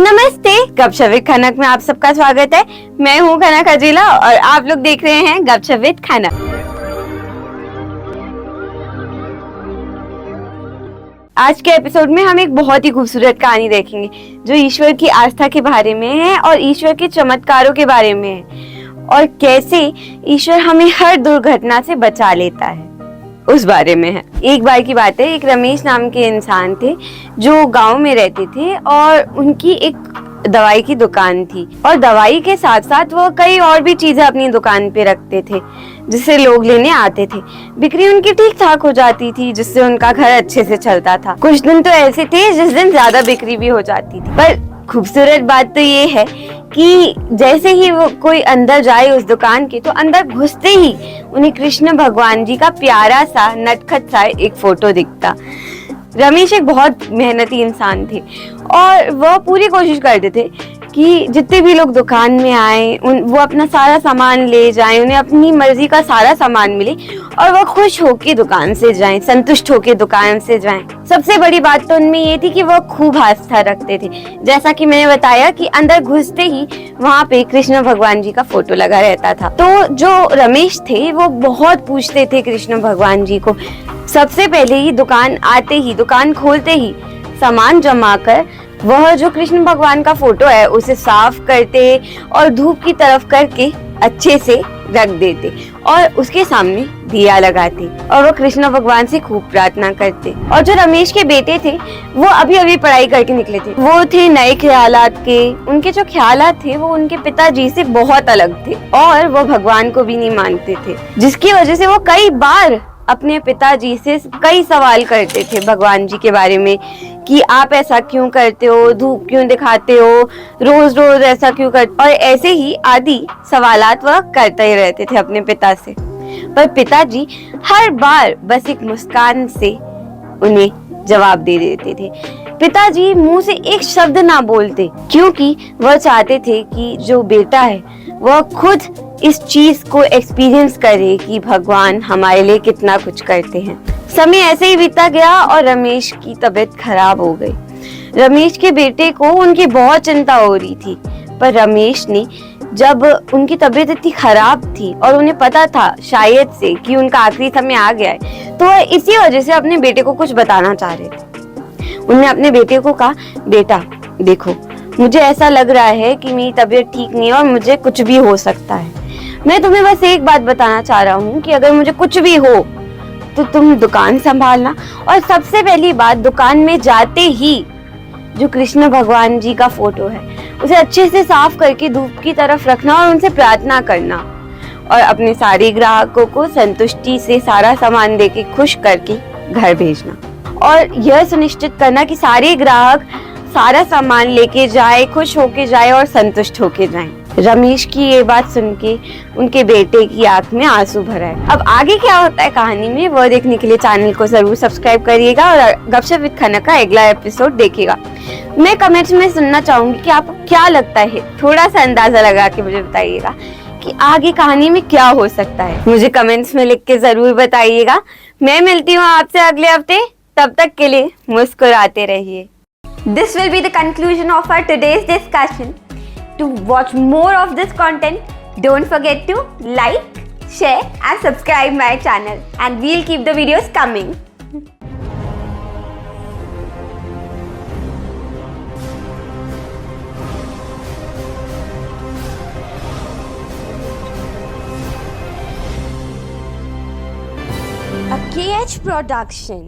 नमस्ते, गपशप विद खनक में आप सबका स्वागत है। मैं हूँ खनक खजीला और आप लोग देख रहे हैं गपशप विद खनक। आज के एपिसोड में हम एक बहुत ही खूबसूरत कहानी देखेंगे जो ईश्वर की आस्था के बारे में है और ईश्वर के चमत्कारों के बारे में है और कैसे ईश्वर हमें हर दुर्घटना से बचा लेता है, उस बारे में है। एक बार की बात है, एक रमेश नाम के इंसान थे जो गांव में रहते थे और उनकी एक दवाई की दुकान थी और दवाई के साथ साथ वो कई और भी चीजें अपनी दुकान पे रखते थे जिससे लोग लेने आते थे। बिक्री उनकी ठीक ठाक हो जाती थी जिससे उनका घर अच्छे से चलता था। कुछ दिन तो ऐसे थे जिस दिन ज्यादा बिक्री भी हो जाती थी। पर खूबसूरत बात तो ये है कि जैसे ही वो कोई अंदर जाए उस दुकान के, तो अंदर घुसते ही उन्हें कृष्ण भगवान जी का प्यारा सा नटखट सा एक फोटो दिखता। रमेश एक बहुत मेहनती इंसान थे और वह पूरी कोशिश करते थे कि जितने भी लोग दुकान में आए वो अपना सारा सामान ले जाएं, उन्हें अपनी मर्जी का सारा सामान मिले और वह खुश होके दुकान से जाएं, संतुष्ट होके दुकान से जाएं। सबसे बड़ी बात तो उनमें ये थी कि वह खूब आस्था रखते थे। जैसा कि मैंने बताया कि अंदर घुसते ही वहाँ पे कृष्ण भगवान जी का फोटो लगा रहता था। तो जो रमेश थे वो बहुत पूछते थे कृष्ण भगवान जी को। सबसे पहले ही दुकान खोलते ही सामान जमा कर वह जो कृष्ण भगवान का फोटो है उसे साफ करते और धूप की तरफ करके अच्छे से रख देते और उसके सामने दिया लगाते और वो कृष्ण भगवान से खूब प्रार्थना करते। और जो रमेश के बेटे थे वो अभी पढ़ाई करके निकले थे। वो थे नए ख्यालात के। उनके जो ख्यालात थे वो उनके पिताजी से बहुत अलग थे और वो भगवान को भी नहीं मानते थे, जिसकी वजह से वो कई बार अपने पिताजी से कई सवाल करते थे भगवान जी के बारे में कि आप ऐसा क्यों करते हो, धूप क्यों दिखाते हो, रोज रोज ऐसा क्यों करते। और ऐसे ही आदि सवालात वह करते ही रहते थे अपने पिता से। पर पिताजी हर बार बस एक मुस्कान से उन्हें जवाब दे देते थे। पिताजी मुंह से एक शब्द ना बोलते क्योंकि वह चाहते थे कि जो बेटा है वह खुद इस चीज को एक्सपीरियंस करे कि भगवान हमारे लिए कितना कुछ करते हैं। समय ऐसे ही बीता गया और रमेश की तबीयत खराब हो गई। रमेश के बेटे को उनकी बहुत चिंता हो रही थी, पर रमेश ने जब उनकी तबीयत इतनी खराब थी और उन्हें पता था शायद से कि उनका आखिरी समय आ गया है, तो वह इसी वजह से अपने बेटे को कुछ बताना चाह रहे थे। उन्होंने अपने बेटे को कहा, बेटा देखो, मुझे ऐसा लग रहा है कि मेरी तबीयत ठीक नहीं है और मुझे कुछ भी हो सकता है। मैं तुम्हें बस एक बात बताना चाह रहा हूँ कि अगर मुझे कुछ भी हो तो तुम दुकान संभालना और सबसे पहली बात, दुकान में जाते ही जो कृष्ण भगवान जी का फोटो है उसे अच्छे से साफ करके धूप की तरफ रखना और उनसे प्रार्थना करना और अपने सारे ग्राहकों को संतुष्टि से सारा सामान देके खुश करके घर भेजना और यह सुनिश्चित करना कि सारे ग्राहक सारा सामान लेके जाए, खुश होके जाए और संतुष्ट होके जाएं। रमेश की ये बात सुन के उनके बेटे की आंख में आंसू भर आए। अब आगे क्या होता है कहानी में वह देखने के लिए चैनल को जरूर सब्सक्राइब करिएगा और गपशप विद खनक का अगला एपिसोड देखिएगा। मैं कमेंट्स में सुनना चाहूंगी कि आपको क्या लगता है, थोड़ा सा अंदाजा लगा के मुझे बताइएगा कि आगे कहानी में क्या हो सकता है। मुझे कमेंट्स में लिख के जरूर बताइएगा। मैं मिलती हूँ आपसे अगले हफ्ते, तब तक के लिए मुस्कुराते रहिए। This will be the conclusion of our today's discussion. To watch more of this content, don't forget to like, share and subscribe my channel, and we'll keep the videos coming. A KH production.